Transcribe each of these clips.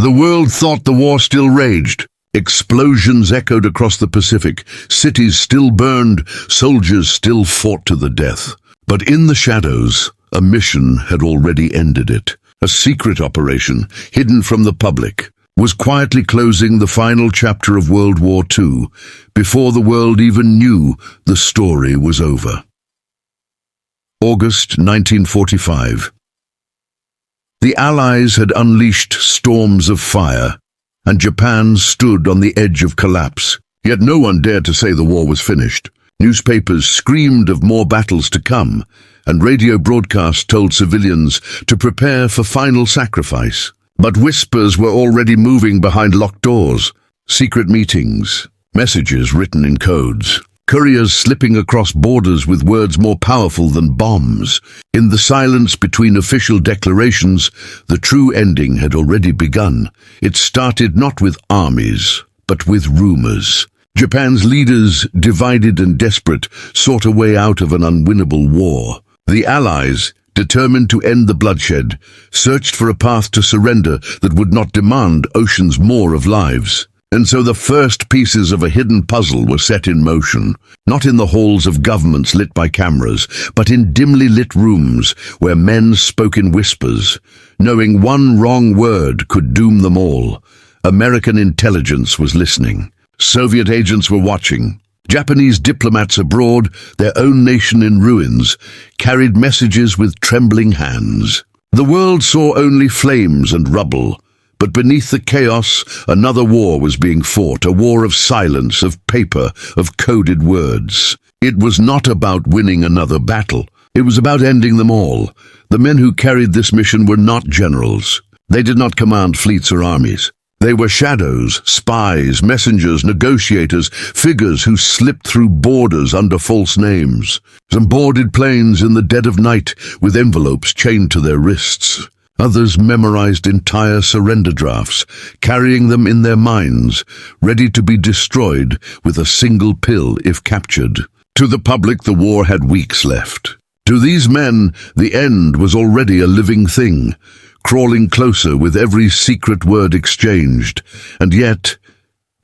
The world thought the war still raged. Explosions echoed across the Pacific. Cities still burned. Soldiers still fought to the death. But in the shadows, a mission had already ended it. A secret operation, hidden from the public, was quietly closing the final chapter of World War II before the world even knew the story was over. August 1945. The Allies had unleashed storms of fire, and Japan stood on the edge of collapse. Yet no one dared to say the war was finished. Newspapers screamed of more battles to come, and radio broadcasts told civilians to prepare for final sacrifice. But whispers were already moving behind locked doors. Secret meetings, messages written in codes, couriers slipping across borders with words more powerful than bombs. In the silence between official declarations, the true ending had already begun. It started not with armies, but with rumors. Japan's leaders, divided and desperate, sought a way out of an unwinnable war. The Allies, determined to end the bloodshed, searched for a path to surrender that would not demand oceans more of lives. And so the first pieces of a hidden puzzle were set in motion, not in the halls of governments lit by cameras, but in dimly lit rooms where men spoke in whispers, knowing one wrong word could doom them all. American intelligence was listening. Soviet agents were watching. Japanese diplomats abroad, their own nation in ruins, carried messages with trembling hands. The world saw only flames and rubble, but beneath the chaos, another war was being fought, a war of silence, of paper, of coded words. It was not about winning another battle. It was about ending them all. The men who carried this mission were not generals. They did not command fleets or armies. They were shadows, spies, messengers, negotiators, figures who slipped through borders under false names. Some boarded planes in the dead of night with envelopes chained to their wrists. Others memorized entire surrender drafts, carrying them in their minds, ready to be destroyed with a single pill if captured. To the public, the war had weeks left. To these men, the end was already a living thing, crawling closer with every secret word exchanged. And yet,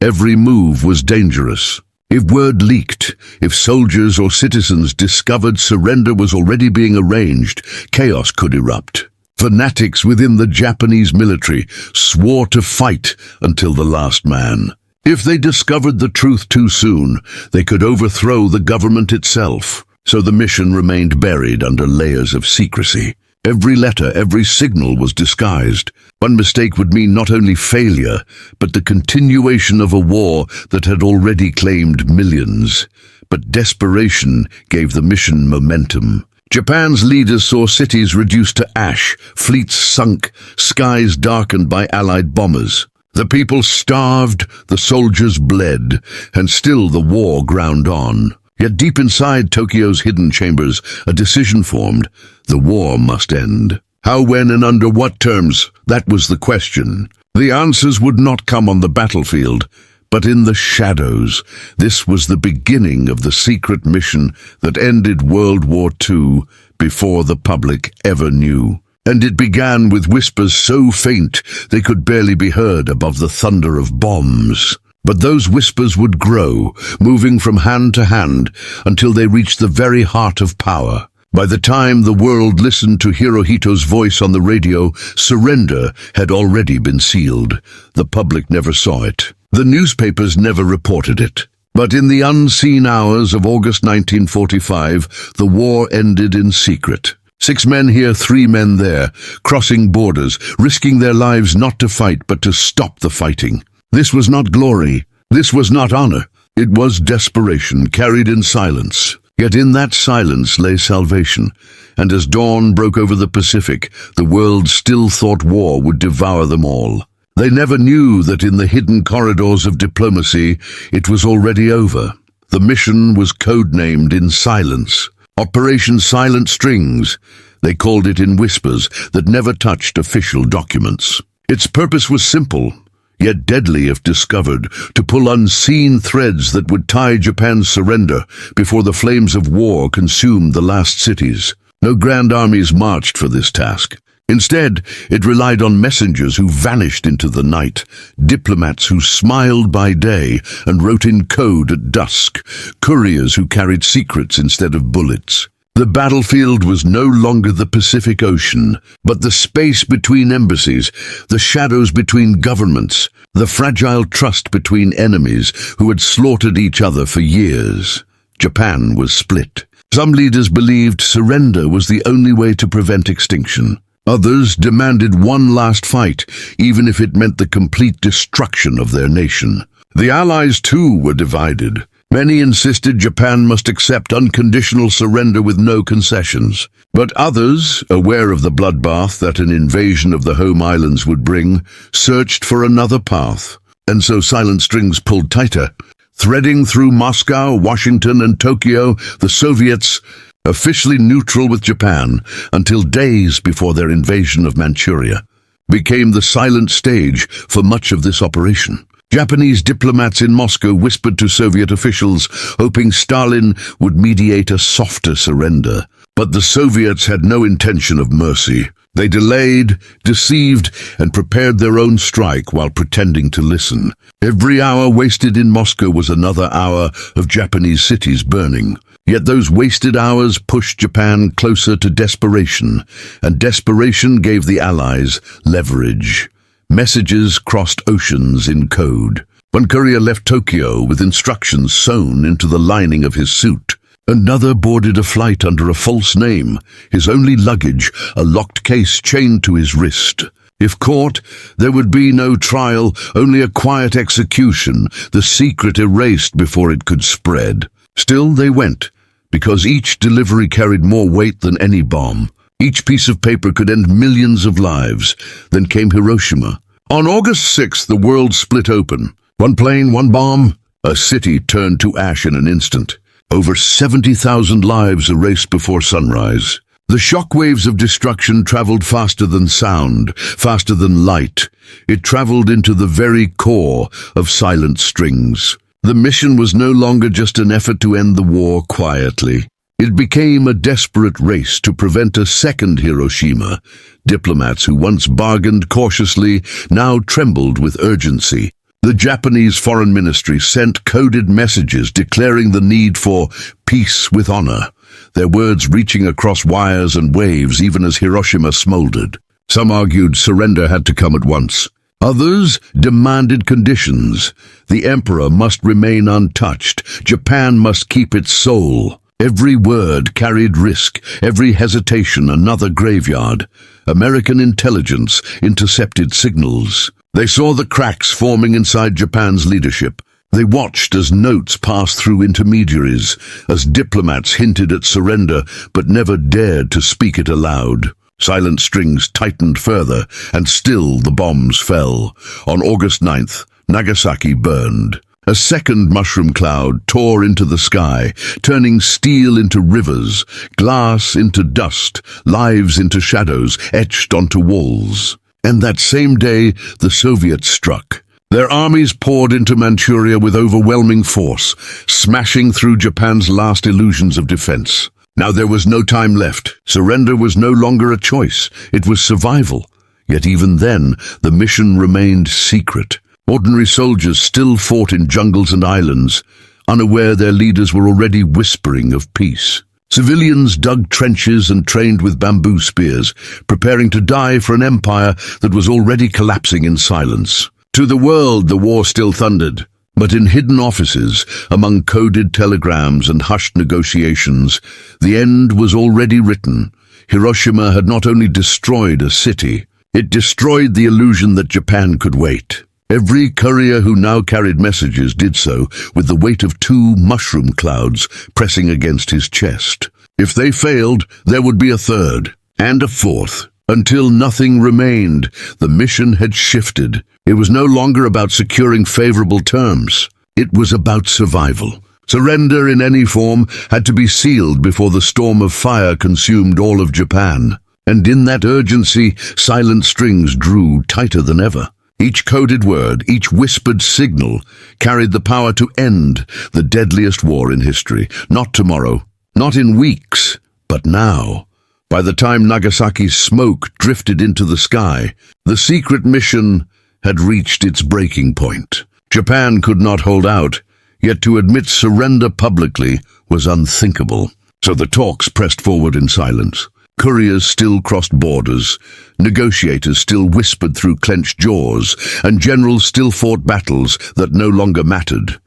every move was dangerous. If word leaked, if soldiers or citizens discovered surrender was already being arranged, chaos could erupt. Fanatics within the Japanese military swore to fight until the last man. If they discovered the truth too soon, they could overthrow the government itself. So the mission remained buried under layers of secrecy. Every letter, every signal was disguised. One mistake would mean not only failure, but the continuation of a war that had already claimed millions. But desperation gave the mission momentum. Japan's leaders saw cities reduced to ash, fleets sunk, skies darkened by Allied bombers. The people starved, the soldiers bled, and still the war ground on. Yet deep inside Tokyo's hidden chambers, a decision formed. The war must end. How, when, and under what terms? That was the question. The answers would not come on the battlefield, but in the shadows. This was the beginning of the secret mission that ended World War II before the public ever knew. And it began with whispers so faint they could barely be heard above the thunder of bombs. But those whispers would grow, moving from hand to hand until they reached the very heart of power. By the time the world listened to Hirohito's voice on the radio, surrender had already been sealed. The public never saw it. The newspapers never reported it. But in the unseen hours of August 1945, the war ended in secret. 6 men here, 3 men there, crossing borders, risking their lives not to fight but to stop the fighting. This was not glory. This was not honor. It was desperation, carried in silence. Yet in that silence lay salvation, and as dawn broke over the Pacific, the world still thought war would devour them all. They never knew that in the hidden corridors of diplomacy, it was already over. The mission was codenamed in silence. Operation Silent Strings. They called it in whispers that never touched official documents. Its purpose was simple, yet deadly if discovered, to pull unseen threads that would tie Japan's surrender before the flames of war consumed the last cities. No grand armies marched for this task. Instead, it relied on messengers who vanished into the night, diplomats who smiled by day and wrote in code at dusk, couriers who carried secrets instead of bullets. The battlefield was no longer the Pacific Ocean, but the space between embassies, the shadows between governments, the fragile trust between enemies who had slaughtered each other for years. Japan was split. Some leaders believed surrender was the only way to prevent extinction. Others demanded one last fight, even if it meant the complete destruction of their nation. The Allies, too, were divided. Many insisted Japan must accept unconditional surrender with no concessions. But others, aware of the bloodbath that an invasion of the home islands would bring, searched for another path. And so silent strings pulled tighter. Threading through Moscow, Washington, and Tokyo, the Soviets, officially neutral with Japan until days before their invasion of Manchuria, became the silent stage for much of this operation. Japanese diplomats in Moscow whispered to Soviet officials, hoping Stalin would mediate a softer surrender. But the Soviets had no intention of mercy. They delayed, deceived, and prepared their own strike while pretending to listen. Every hour wasted in Moscow was another hour of Japanese cities burning. Yet those wasted hours pushed Japan closer to desperation, and desperation gave the Allies leverage. Messages crossed oceans in code. One courier left Tokyo with instructions sewn into the lining of his suit. Another boarded a flight under a false name, his only luggage, a locked case chained to his wrist. If caught, there would be no trial, only a quiet execution, the secret erased before it could spread. Still they went, because each delivery carried more weight than any bomb. Each piece of paper could end millions of lives. Then came Hiroshima. On August 6th, the world split open. One plane, one bomb. A city turned to ash in an instant. Over 70,000 lives erased before sunrise. The shockwaves of destruction traveled faster than sound, faster than light. It traveled into the very core of silent strings. The mission was no longer just an effort to end the war quietly. It became a desperate race to prevent a second Hiroshima. Diplomats who once bargained cautiously now trembled with urgency. The Japanese Foreign Ministry sent coded messages declaring the need for peace with honor, their words reaching across wires and waves even as Hiroshima smoldered. Some argued surrender had to come at once. Others demanded conditions. The emperor must remain untouched. Japan must keep its soul. Every word carried risk, every hesitation another graveyard. American intelligence intercepted signals. They saw the cracks forming inside Japan's leadership. They watched as notes passed through intermediaries, as diplomats hinted at surrender but never dared to speak it aloud. Silent strings tightened further, and still the bombs fell. On August 9th, Nagasaki burned. A second mushroom cloud tore into the sky, turning steel into rivers, glass into dust, lives into shadows etched onto walls. And that same day, the Soviets struck. Their armies poured into Manchuria with overwhelming force, smashing through Japan's last illusions of defense. Now there was no time left. Surrender was no longer a choice. It was survival. Yet even then, the mission remained secret. Ordinary soldiers still fought in jungles and islands, unaware their leaders were already whispering of peace. Civilians dug trenches and trained with bamboo spears, preparing to die for an empire that was already collapsing in silence. To the world, the war still thundered, but in hidden offices, among coded telegrams and hushed negotiations, the end was already written. Hiroshima had not only destroyed a city, it destroyed the illusion that Japan could wait. Every courier who now carried messages did so with the weight of 2 mushroom clouds pressing against his chest. If they failed, there would be a third, and a fourth. Until nothing remained, the mission had shifted. It was no longer about securing favorable terms. It was about survival. Surrender in any form had to be sealed before the storm of fire consumed all of Japan. And in that urgency, silent strings drew tighter than ever. Each coded word, each whispered signal, carried the power to end the deadliest war in history. Not tomorrow, not in weeks, but now. By the time Nagasaki's smoke drifted into the sky, the secret mission had reached its breaking point. Japan could not hold out, yet to admit surrender publicly was unthinkable. So the talks pressed forward in silence. Couriers still crossed borders, negotiators still whispered through clenched jaws, and generals still fought battles that no longer mattered.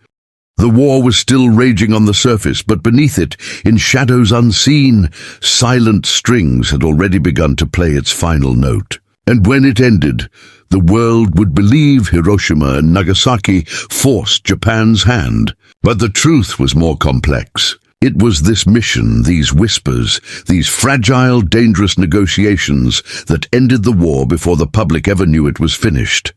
The war was still raging on the surface, but beneath it, in shadows unseen, silent strings had already begun to play its final note. And when it ended, the world would believe Hiroshima and Nagasaki forced Japan's hand. But the truth was more complex. It was this mission, these whispers, these fragile, dangerous negotiations that ended the war before the public ever knew it was finished.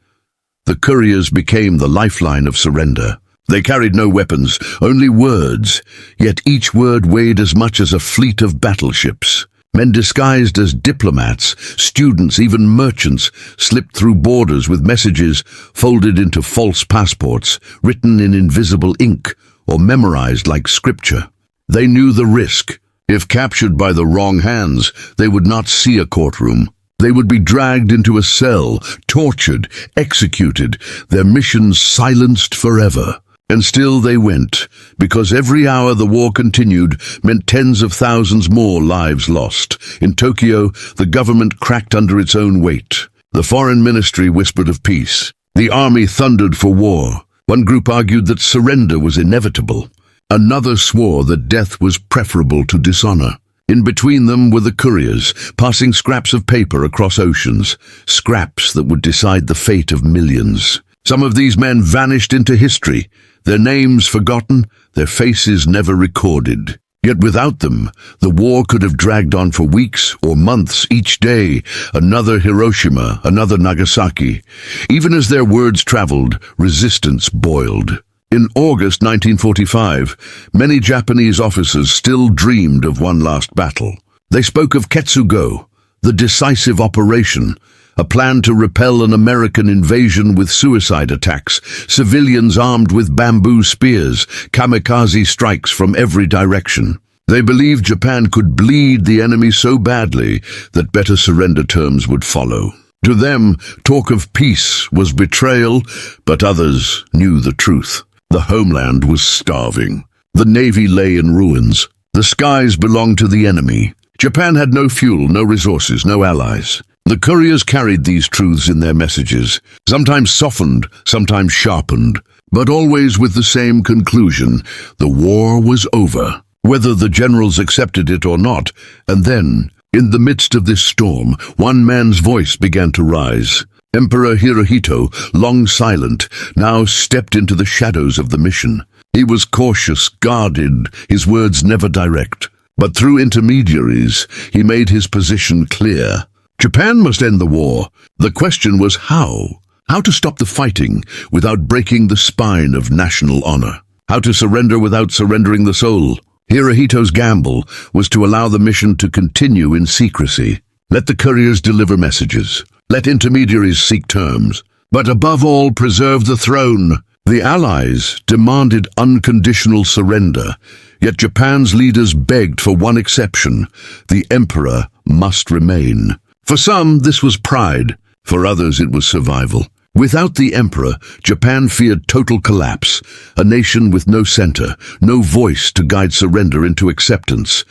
The couriers became the lifeline of surrender. They carried no weapons, only words, yet each word weighed as much as a fleet of battleships. Men disguised as diplomats, students, even merchants, slipped through borders with messages folded into false passports, written in invisible ink, or memorized like scripture. They knew the risk. If captured by the wrong hands, they would not see a courtroom. They would be dragged into a cell, tortured, executed, their missions silenced forever. And still they went, because every hour the war continued meant tens of thousands more lives lost. In Tokyo, the government cracked under its own weight. The foreign ministry whispered of peace. The army thundered for war. One group argued that surrender was inevitable. Another swore that death was preferable to dishonor. In between them were the couriers, passing scraps of paper across oceans, scraps that would decide the fate of millions. Some of these men vanished into history, their names forgotten, their faces never recorded. Yet without them, the war could have dragged on for weeks or months. Each day, another Hiroshima, another Nagasaki. Even as their words traveled, resistance boiled. In August 1945, many Japanese officers still dreamed of one last battle. They spoke of Ketsugo, the decisive operation, a plan to repel an American invasion with suicide attacks, civilians armed with bamboo spears, kamikaze strikes from every direction. They believed Japan could bleed the enemy so badly that better surrender terms would follow. To them, talk of peace was betrayal, but others knew the truth. The homeland was starving. The navy lay in ruins. The skies belonged to the enemy. Japan had no fuel, no resources, no allies. The couriers carried these truths in their messages, sometimes softened, sometimes sharpened, but always with the same conclusion: the war was over, whether the generals accepted it or not. And then, in the midst of this storm, one man's voice began to rise. Emperor Hirohito, long silent, now stepped into the shadows of the mission. He was cautious, guarded, his words never direct. But through intermediaries, he made his position clear. Japan must end the war. The question was how? How to stop the fighting without breaking the spine of national honor? How to surrender without surrendering the soul? Hirohito's gamble was to allow the mission to continue in secrecy. Let the couriers deliver messages. Let intermediaries seek terms. But above all, preserve the throne. The Allies demanded unconditional surrender, yet Japan's leaders begged for one exception: the emperor must remain. For some, this was pride. For others, it was survival. Without the emperor, Japan feared total collapse, a nation with no center, no voice to guide surrender into acceptance.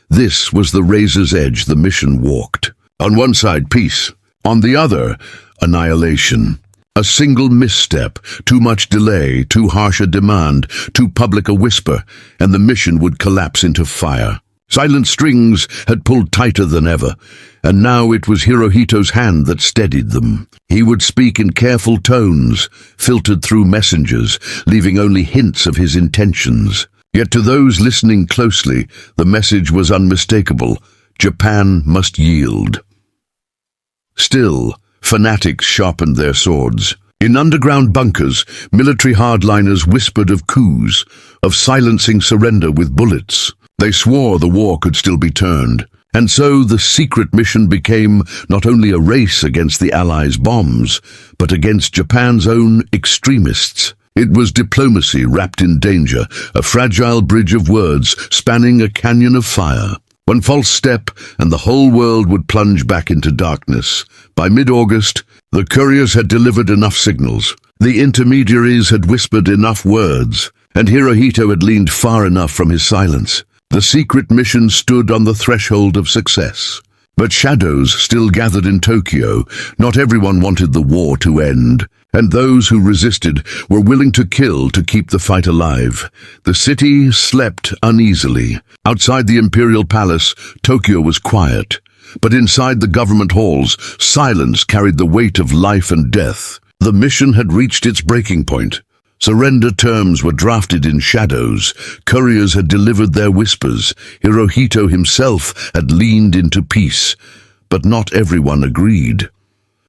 This was the razor's edge the mission walked. On one side, peace. On the other, annihilation. A single misstep, too much delay, too harsh a demand, too public a whisper, and the mission would collapse into fire. Silent strings had pulled tighter than ever, and now it was Hirohito's hand that steadied them. He would speak in careful tones, filtered through messengers, leaving only hints of his intentions. Yet to those listening closely, the message was unmistakable: Japan must yield. Still, fanatics sharpened their swords. In underground bunkers, military hardliners whispered of coups, of silencing surrender with bullets. They swore the war could still be turned. And so the secret mission became not only a race against the Allies' bombs, but against Japan's own extremists. It was diplomacy wrapped in danger, a fragile bridge of words spanning a canyon of fire. One false step and the whole world would plunge back into darkness. By mid-August, the couriers had delivered enough signals. The intermediaries had whispered enough words, and Hirohito had leaned far enough from his silence. The secret mission stood on the threshold of success. But shadows still gathered in Tokyo. Not everyone wanted the war to end, and those who resisted were willing to kill to keep the fight alive. The city slept uneasily. Outside the imperial palace, Tokyo was quiet. But inside the government halls, silence carried the weight of life and death. The mission had reached its breaking point. Surrender terms were drafted in shadows. Couriers had delivered their whispers. Hirohito himself had leaned into peace. But not everyone agreed.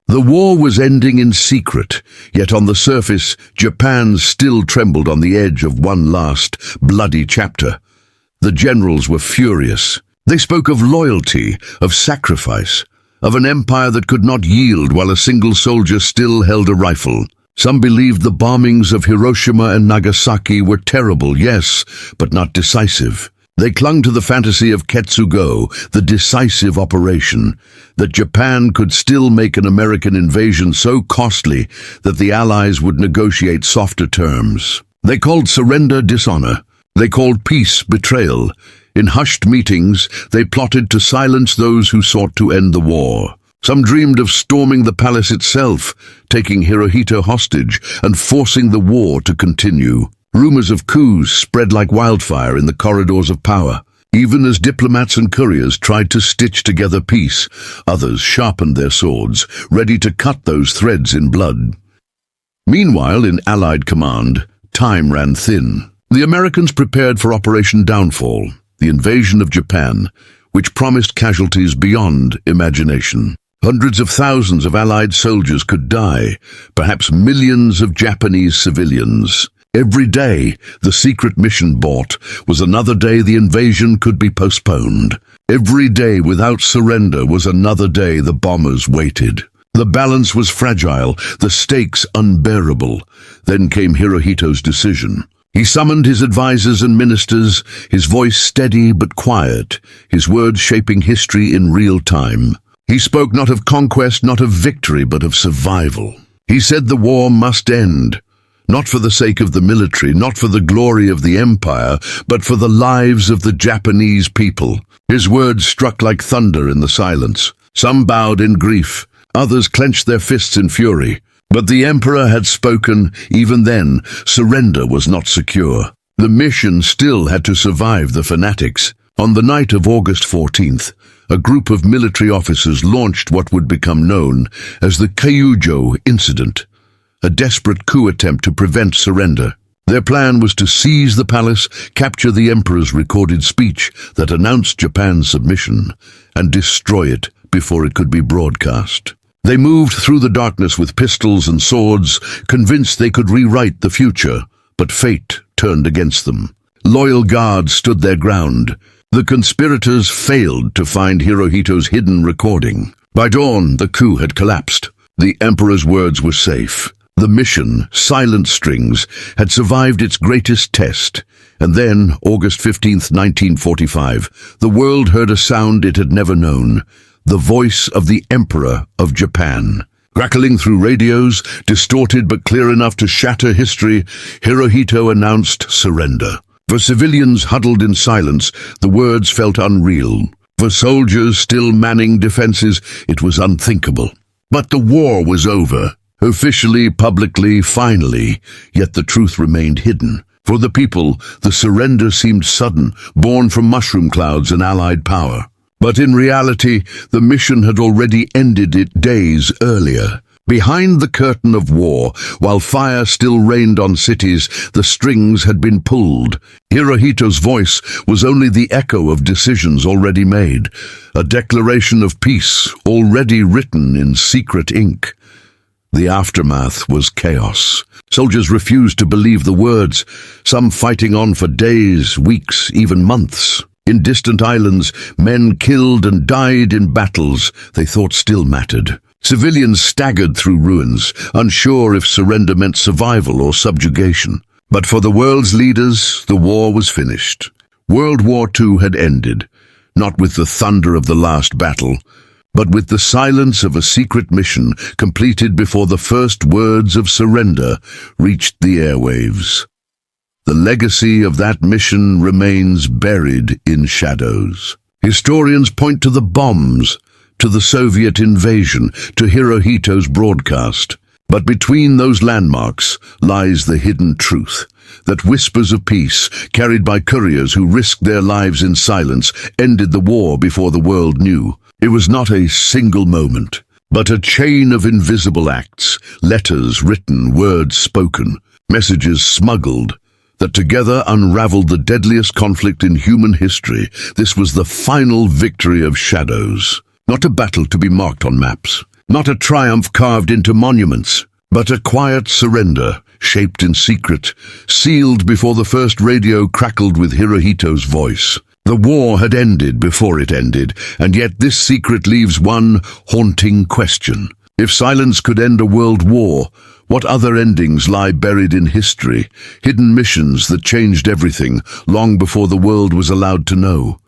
The war was ending in secret, yet on the surface, Japan still trembled on the edge of one last, bloody chapter. The generals were furious. They spoke of loyalty, of sacrifice, of an empire that could not yield while a single soldier still held a rifle. Some believed the bombings of Hiroshima and Nagasaki were terrible, yes, but not decisive. They clung to the fantasy of Ketsugo, the decisive operation, that Japan could still make an American invasion so costly that the Allies would negotiate softer terms. They called surrender dishonor. They called peace betrayal. In hushed meetings, they plotted to silence those who sought to end the war. Some dreamed of storming the palace itself, taking Hirohito hostage and forcing the war to continue. Rumors of coups spread like wildfire in the corridors of power. Even as diplomats and couriers tried to stitch together peace, others sharpened their swords, ready to cut those threads in blood. Meanwhile, in Allied command, time ran thin. The Americans prepared for Operation Downfall, the invasion of Japan, which promised casualties beyond imagination. Hundreds of thousands of Allied soldiers could die, perhaps millions of Japanese civilians. Every day, the secret mission bought was another day the invasion could be postponed. Every day without surrender was another day the bombers waited. The balance was fragile, the stakes unbearable. Then came Hirohito's decision. He summoned his advisors and ministers, his voice steady but quiet, his words shaping history in real time. He spoke not of conquest, not of victory, but of survival. He said the war must end, not for the sake of the military, not for the glory of the empire, but for the lives of the Japanese people. His words struck like thunder in the silence. Some bowed in grief, others clenched their fists in fury. But the emperor had spoken. Even then, surrender was not secure. The mission still had to survive the fanatics. On the night of August 14th, a group of military officers launched what would become known as the Kyujo incident, a desperate coup attempt to prevent surrender. Their plan was to seize the palace, capture the emperor's recorded speech that announced Japan's submission, and destroy it before it could be broadcast. They moved through the darkness with pistols and swords, convinced they could rewrite the future, but fate turned against them. Loyal guards stood their ground. The conspirators failed to find Hirohito's hidden recording. By dawn, the coup had collapsed. The emperor's words were safe. The mission, Silent Strings, had survived its greatest test. And then, August 15th, 1945, the world heard a sound it had never known. The voice of the Emperor of Japan. Crackling through radios, distorted but clear enough to shatter history, Hirohito announced surrender. For civilians huddled in silence, the words felt unreal. For soldiers still manning defenses, it was unthinkable. But the war was over. Officially, publicly, finally, yet the truth remained hidden. For the people, the surrender seemed sudden, born from mushroom clouds and Allied power. But in reality, the mission had already ended it days earlier. Behind the curtain of war, while fire still rained on cities, the strings had been pulled. Hirohito's voice was only the echo of decisions already made, a declaration of peace already written in secret ink. The aftermath was chaos. Soldiers refused to believe the words, some fighting on for days, weeks, even months. In distant islands, men killed and died in battles they thought still mattered. Civilians staggered through ruins, unsure if surrender meant survival or subjugation. But for the world's leaders, the war was finished. World War II had ended. not with the thunder of the last battle, but with the silence of a secret mission completed before the first words of surrender reached the airwaves. The legacy of that mission remains buried in shadows. Historians point to the bombs, to the Soviet invasion, to Hirohito's broadcast. But between those landmarks lies the hidden truth, that whispers of peace, carried by couriers who risked their lives in silence, ended the war before the world knew. It was not a single moment, but a chain of invisible acts, letters written, words spoken, messages smuggled, that together unraveled the deadliest conflict in human history. This was the final victory of shadows. Not a battle to be marked on maps, not a triumph carved into monuments, but a quiet surrender, shaped in secret, sealed before the first radio crackled with Hirohito's voice. The war had ended before it ended, and yet this secret leaves one haunting question. If silence could end a world war, what other endings lie buried in history, hidden missions that changed everything long before the world was allowed to know?